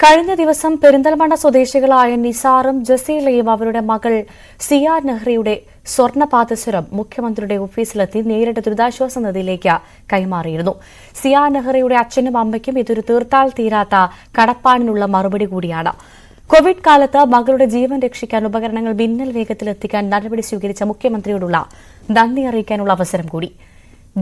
കഴിഞ്ഞ ദിവസം പെരിന്തൽമണ്ണ സ്വദേശികളായ നിസാറും ജസീലയും അവരുടെ മകൾ സിയ നെഹ്റിയുടെ സ്വർണ്ണപാദസരം മുഖ്യമന്ത്രിയുടെ ഓഫീസിലെത്തി നേരിട്ട് ദുരിതാശ്വാസ നിധിയിലേക്ക് കൈമാറിയിരുന്നു. സിയ നെഹ്റിയുടെ അച്ഛനും അമ്മയ്ക്കും ഇതൊരു തീർത്താൽ തീരാത്ത കടപ്പാടിനുള്ള മറുപടി കൂടിയാണ്. കോവിഡ് കാലത്ത് മകളുടെ ജീവൻ രക്ഷിക്കാൻ ഉപകരണങ്ങൾ മിന്നൽ വേഗത്തിലെത്തിക്കാൻ നടപടി സ്വീകരിച്ച മുഖ്യമന്ത്രിയോടുള്ള നന്ദി അറിയിക്കാനുള്ള അവസരം കൂടി.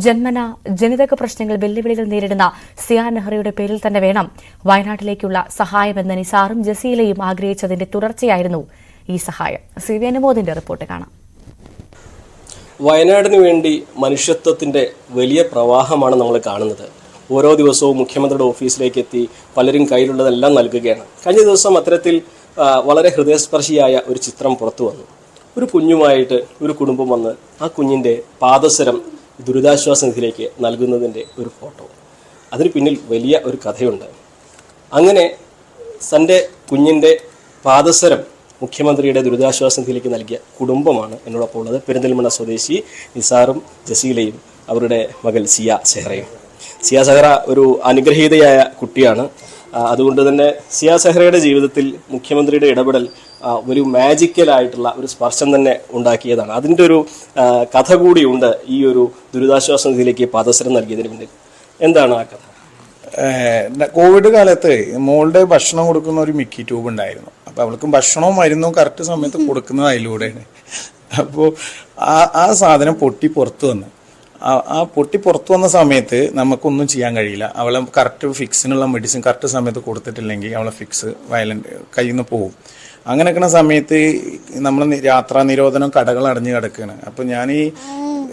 ജന്മന ജനിതക പ്രശ്നങ്ങൾ വെല്ലുവിളികൾ നേരിടുന്ന സിയ നെഹ്റിയുടെ പേരിൽ തന്നെ വേണം വയനാട്ടിലേക്കുള്ള സഹായമെന്ന് നിസാറും ജസീലയും ആഗ്രഹിച്ചതിന്റെ തുടർച്ചയായിരുന്നു ഈ സഹായം. CVN മോദിന്റെ റിപ്പോർട്ട് കാണാം. വയനാടിന് വേണ്ടി മനുഷ്യത്വത്തിന്റെ വലിയ പ്രവാഹമാണ് നമ്മൾ കാണുന്നത്. ഓരോ ദിവസവും മുഖ്യമന്ത്രിയുടെ ഓഫീസിലേക്ക് എത്തി പലരും കയ്യിലുള്ളതെല്ലാം നൽകുകയാണ്. കഴിഞ്ഞ ദിവസം അത്തരത്തിൽ വളരെ ഹൃദയസ്പർശിയായ ഒരു ചിത്രം പുറത്തു വന്നു. ഒരു കുഞ്ഞുമായിട്ട് ഒരു കുടുംബം വന്ന് ആ കുഞ്ഞിൻ്റെ പാദസരം ദുരിതാശ്വാസ നിധിയിലേക്ക് നൽകുന്നതിൻ്റെ ഒരു ഫോട്ടോ. അതിന് പിന്നിൽ വലിയ ഒരു കഥയുണ്ട്. അങ്ങനെ തൻ്റെ കുഞ്ഞിൻ്റെ പാദസരം മുഖ്യമന്ത്രിയുടെ ദുരിതാശ്വാസ നിധിയിലേക്ക് നൽകിയ കുടുംബമാണ് എന്നോടൊപ്പം ഉള്ളത്. പെരിന്തൽമണ്ണ സ്വദേശി നിസാറും ജസീലയും അവരുടെ മകൾ സിയ സെഹ്റയും. സിയ സെഹ്റ ഒരു അനുഗ്രഹീതയായ കുട്ടിയാണ്. അതുകൊണ്ട് തന്നെ സിയ സെഹ്റയുടെ ജീവിതത്തിൽ മുഖ്യമന്ത്രിയുടെ ഇടപെടൽ ഒരു മാജിക്കലായിട്ടുള്ള ഒരു സ്പർശം തന്നെ ഉണ്ടാക്കിയതാണ്. അതിൻ്റെ ഒരു കഥ കൂടിയുണ്ട് ഈ ഒരു ദുരിതാശ്വാസ നിധിയിലേക്ക് പാദസരം നൽകിയതിന് പിന്നിൽ. എന്താണ് ആ കഥ? കോവിഡ് കാലത്ത് മോളുടെ ഭക്ഷണം കൊടുക്കുന്ന ഒരു മിക്കി ട്യൂബ് ഉണ്ടായിരുന്നു. അപ്പോൾ അവൾക്ക് ഭക്ഷണവും മരുന്നും കറക്റ്റ് സമയത്ത് കൊടുക്കുന്നത് അതിലൂടെയാണ്. അപ്പോൾ ആ സാധനം പൊട്ടി പുറത്തു വന്നു. ആ പൊട്ടി പുറത്തു വന്ന സമയത്ത് നമുക്കൊന്നും ചെയ്യാൻ കഴിയില്ല. അവളെ കറക്റ്റ് ഫിക്സിനുള്ള മെഡിസിൻ കറക്റ്റ് സമയത്ത് കൊടുത്തിട്ടില്ലെങ്കിൽ അവളെ ഫിക്സ് കയ്യിൽ നിന്ന് പോകും. അങ്ങനെ നിൽക്കുന്ന സമയത്ത് നമ്മൾ യാത്രാ നിരോധനം, കടകൾ അടഞ്ഞു കിടക്കുകയാണ്. അപ്പോൾ ഞാൻ ഈ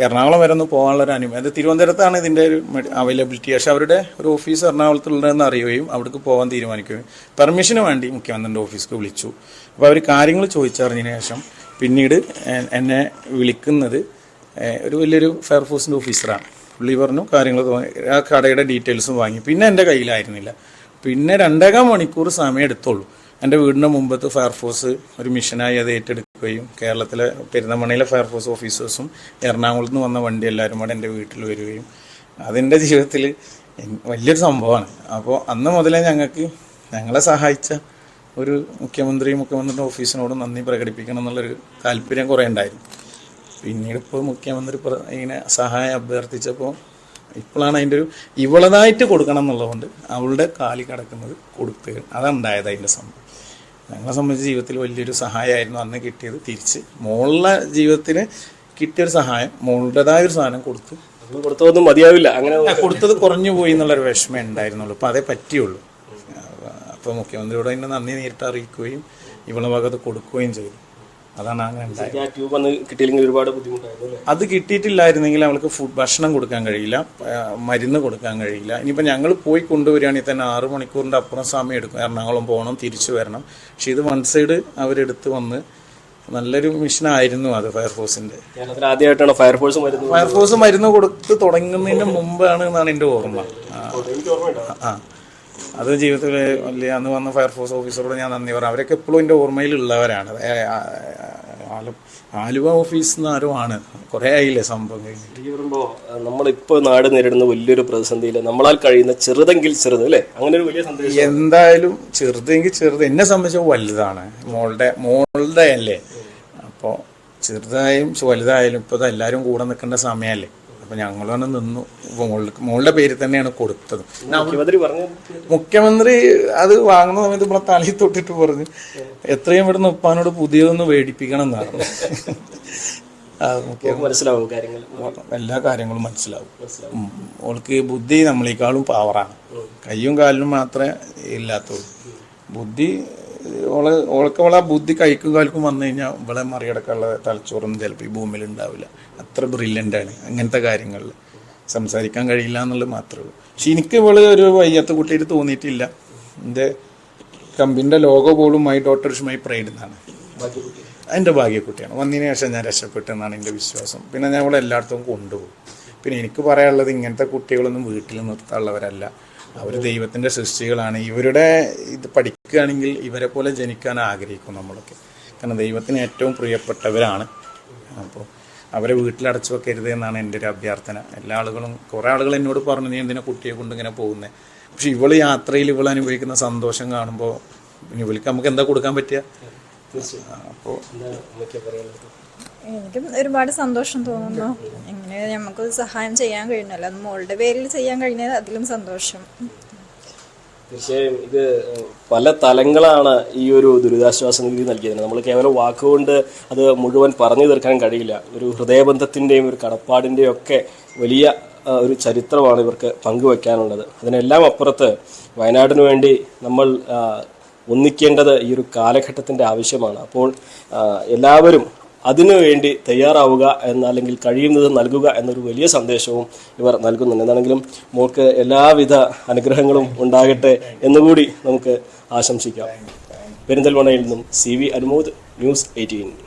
എറണാകുളം വരെ ഒന്ന് പോകാനുള്ള ഒരു അനുമതി, അത് തിരുവനന്തപുരത്താണ് ഇതിൻ്റെ ഒരു അവൈലബിലിറ്റി. പക്ഷെ അവരുടെ ഒരു ഓഫീസ് എറണാകുളത്തുള്ളതെന്ന് അറിയുകയും അവിടേക്ക് പോകാൻ തീരുമാനിക്കുകയും പെർമിഷന് വേണ്ടി മുഖ്യമന്ത്രിയുടെ ഓഫീസിലേക്ക് വിളിച്ചു. അപ്പോൾ അവർ കാര്യങ്ങൾ ചോദിച്ചറിഞ്ഞതിന് ശേഷം പിന്നീട് എന്നെ വിളിക്കുന്നത് ഒരു വലിയൊരു ഫയർഫോഴ്സിൻ്റെ ഓഫീസറാണ്. പുള്ളി പറഞ്ഞു കാര്യങ്ങൾ ആ കടയുടെ ഡീറ്റെയിൽസും വാങ്ങി. പിന്നെ എൻ്റെ കയ്യിലായിരുന്നില്ല. പിന്നെ 2.5 മണിക്കൂർ സമയം എടുത്തുള്ളൂ. എൻ്റെ വീടിൻ്റെ മുമ്പത്ത് ഫയർഫോഴ്സ് ഒരു മിഷനായി അത് ഏറ്റെടുക്കുകയും കേരളത്തിലെ പെരിന്തൽമണ്ണയിലെ ഫയർഫോഴ്സ് ഓഫീസേഴ്സും എറണാകുളത്ത് നിന്ന് വന്ന വണ്ടി എല്ലാവരും കൂടെ എൻ്റെ വീട്ടിൽ വരികയും അതെൻ്റെ ജീവിതത്തിൽ വലിയൊരു സംഭവമാണ്. അപ്പോൾ അന്ന് മുതലേ ഞങ്ങളെ സഹായിച്ച ഒരു മുഖ്യമന്ത്രിയുടെ ഓഫീസിനോട് നന്ദി പ്രകടിപ്പിക്കണം എന്നുള്ളൊരു താല്പര്യം കുറേ ഉണ്ടായിരുന്നു. പിന്നീട് ഇപ്പോൾ മുഖ്യമന്ത്രി ഇങ്ങനെ സഹായം അഭ്യർത്ഥിച്ചപ്പോൾ ഇപ്പോഴാണ് അതിൻ്റെ ഒരു ഇവളതായിട്ട് കൊടുക്കണം എന്നുള്ളതുകൊണ്ട് അവളുടെ കാലി കിടക്കുന്നത് കൊടുത്ത് അതുണ്ടായത് അതിൻ്റെ സംഭവം. ഞങ്ങളെ സംബന്ധിച്ച് ജീവിതത്തിൽ വലിയൊരു സഹായമായിരുന്നു അന്ന് കിട്ടിയത്. തിരിച്ച് മോളുടെ ജീവിതത്തിന് കിട്ടിയൊരു സഹായം മോളുടേതായ ഒരു സാധനം കൊടുത്തതൊന്നും മതിയാവില്ല, അങ്ങനെ കൊടുത്തത് കുറഞ്ഞു പോയി എന്നുള്ളൊരു വിഷമം ഉണ്ടായിരുന്നുള്ളൂ. അപ്പോൾ അതേ പറ്റിയുള്ളൂ. അപ്പോൾ മുഖ്യമന്ത്രിയോട് അതിൻ്റെ നന്ദി നേരിട്ട് അറിയിക്കുകയും ഇവളെ ഭാഗത്ത് കൊടുക്കുകയും ചെയ്തു. അതാണ് അങ്ങനെ ഉണ്ടായത്. അത് കിട്ടിയിട്ടില്ലായിരുന്നെങ്കിൽ അവൾക്ക് ഭക്ഷണം കൊടുക്കാൻ കഴിയില്ല, മരുന്ന് കൊടുക്കാൻ കഴിയില്ല. ഇനിയിപ്പോൾ ഞങ്ങൾ പോയി കൊണ്ടുവരികയാണെങ്കിൽ തന്നെ 6 മണിക്കൂറിൻ്റെ അപ്പുറം സമയം എടുക്കും. എറണാകുളം പോകണം, തിരിച്ചു വരണം. പക്ഷെ ഇത് വൺ സൈഡ് അവരെടുത്ത് വന്ന് നല്ലൊരു മിഷനായിരുന്നു അത് ഫയർഫോഴ്സിൻ്റെ. ആദ്യമായിട്ടാണ് ഫയർഫോഴ്സ് മരുന്ന് കൊടുത്ത് തുടങ്ങുന്നതിന് മുമ്പാണ് എന്നാണ് എൻ്റെ ഓർമ്മ. അത് ജീവിതത്തിൽ വലിയ അന്ന് വന്ന ഫയർഫോഴ്സ് ഓഫീസറോട് ഞാൻ നന്ദി പറയാം. അവരൊക്കെ എപ്പോഴും എൻ്റെ ഓർമ്മയിലുള്ളവരാണ്. ആലുവ ഓഫീസിൽ നിന്ന് ആരും ആണ്. കുറേ ആയില്ലേ സംഭവം കഴിഞ്ഞിട്ട്. നമ്മളിപ്പോൾ നാട് നേരിടുന്ന വലിയൊരു പ്രതിസന്ധിയിൽ നമ്മളാൽ കഴിയുന്ന ചെറുതെങ്കിൽ ചെറുത് അല്ലേ, അങ്ങനെ ഒരു വലിയ സന്ദേശം. എന്തായാലും ചെറുതെങ്കിൽ ചെറുത് എന്നെ സംബന്ധിച്ച് വലുതാണ്. മോളുടെ അല്ലേ. അപ്പോൾ ചെറുതായും വലുതായാലും ഇപ്പോൾ എല്ലാവരും കൂടെ നിൽക്കേണ്ട സമയമല്ലേ. അപ്പോൾ ഞങ്ങളാണ് നിന്നു. മോളുടെ പേര് തന്നെയാണ് കൊടുത്തത്. മുഖ്യമന്ത്രി അത് വാങ്ങുന്ന സമയത്ത് നമ്മളെ തലയിൽ തൊട്ടിട്ട് പറഞ്ഞു എത്രയും പെട്ടെന്ന് ഉപ്പാനോട് പുതിയതൊന്ന് മേടിപ്പിക്കണം എന്നാണ്. മനസ്സിലാവും, എല്ലാ കാര്യങ്ങളും മനസ്സിലാവും. ഓൾക്ക് ബുദ്ധി നമ്മളെക്കാളും പവറാണ്. കയ്യും കാലിനും മാത്രമേ ഇല്ലാത്തുള്ളൂ. ബുദ്ധി ഓളെ ബുദ്ധി കൈക്കും കാൽക്കും വന്നു കഴിഞ്ഞാൽ ഇവളെ മറികടക്കാനുള്ള തലച്ചോറൊന്നും ചിലപ്പോൾ ഈ ഭൂമിയിൽ ഉണ്ടാവില്ല. അത്ര ബ്രില്യൻ്റാണ് അങ്ങനത്തെ കാര്യങ്ങളിൽ. സംസാരിക്കാൻ കഴിയില്ല എന്നുള്ളത് മാത്രമേ ഉള്ളൂ. പക്ഷെ എനിക്ക് ഇവള് ഒരു വയ്യാത്ത കുട്ടിയിട്ട് തോന്നിയിട്ടില്ല. എൻ്റെ കമ്പനിൻ്റെ ലോഗോ പോലും my daughter is my pride എന്നാണ്. എൻ്റെ ഭാഗ്യക്കുട്ടിയാണ്. വന്നതിന് ശേഷം ഞാൻ രക്ഷപ്പെട്ടെന്നാണ് എൻ്റെ വിശ്വാസം. പിന്നെ ഞാൻ അവളെ എല്ലായിടത്തും കൊണ്ടുപോകും. പിന്നെ എനിക്ക് പറയാനുള്ളത് ഇങ്ങനത്തെ കുട്ടികളൊന്നും വീട്ടിൽ നിർത്താനുള്ളവരല്ല. അവർ ദൈവത്തിൻ്റെ സൃഷ്ടികളാണ്. ഇവരുടെ ഇത് പഠിക്കുകയാണെങ്കിൽ ഇവരെ പോലെ ജനിക്കാൻ ആഗ്രഹിക്കും നമ്മളൊക്കെ. കാരണം ദൈവത്തിന് ഏറ്റവും പ്രിയപ്പെട്ടവരാണ്. അപ്പോൾ അവരെ വീട്ടിലടച്ചു വെക്കരുത് എന്നാണ് എൻ്റെ ഒരു അഭ്യർത്ഥന. എല്ലാ ആളുകളും, കുറേ ആളുകൾ എന്നോട് പറഞ്ഞു നീ എന്തിനാ കുട്ടിയെ കൊണ്ട് ഇങ്ങനെ പോകുന്നത്, പക്ഷെ ഇവള് യാത്രയിൽ ഇവൾ അനുഭവിക്കുന്ന സന്തോഷം കാണുമ്പോൾ ഇവൾക്ക് നമുക്ക് എന്താ കൊടുക്കാൻ പറ്റുക? അപ്പോൾ എനിക്കും ഒരുപാട് സന്തോഷം തോന്നുന്നു. ഇങ്ങനെ നമുക്ക് സഹായം ചെയ്യാൻ കഴിയുന്നല്ലോ, അത് മോളുടെ പേരിൽ ചെയ്യാൻ കഴിഞ്ഞാൽ അതിലും സന്തോഷം. തീർച്ചയായും ഇത് പല തലങ്ങളാണ് ഈ ഒരു ദുരിതാശ്വാസ നിധി നൽകിയത്. നമ്മൾ കേവലം വാക്കുകൊണ്ട് അത് മുഴുവൻ പറഞ്ഞു തീർക്കാൻ കഴിയില്ല. ഒരു ഹൃദയബന്ധത്തിൻ്റെയും ഒരു കടപ്പാടിൻ്റെയും ഒക്കെ വലിയ ഒരു ചരിത്രമാണ് ഇവർക്ക് പങ്കുവെക്കാനുള്ളത്. അതിനെല്ലാം അപ്പുറത്ത് വയനാടിനു വേണ്ടി നമ്മൾ ഒന്നിക്കേണ്ടത് ഈ ഒരു കാലഘട്ടത്തിൻ്റെ ആവശ്യമാണ്. അപ്പോൾ എല്ലാവരും അതിനു വേണ്ടി തയ്യാറാവുക അല്ലെങ്കിൽ കഴിയുന്നത് നൽകുക എന്നൊരു വലിയ സന്ദേശവും ഇവർ നൽകുന്നുണ്ട്. എന്താണെങ്കിലും മോൾക്ക് എല്ലാവിധ അനുഗ്രഹങ്ങളും ഉണ്ടാകട്ടെ എന്നുകൂടി നമുക്ക് ആശംസിക്കാം. പെരിന്തൽമണ്ണയിൽ നിന്നും CV അനുമോദ്, News 18.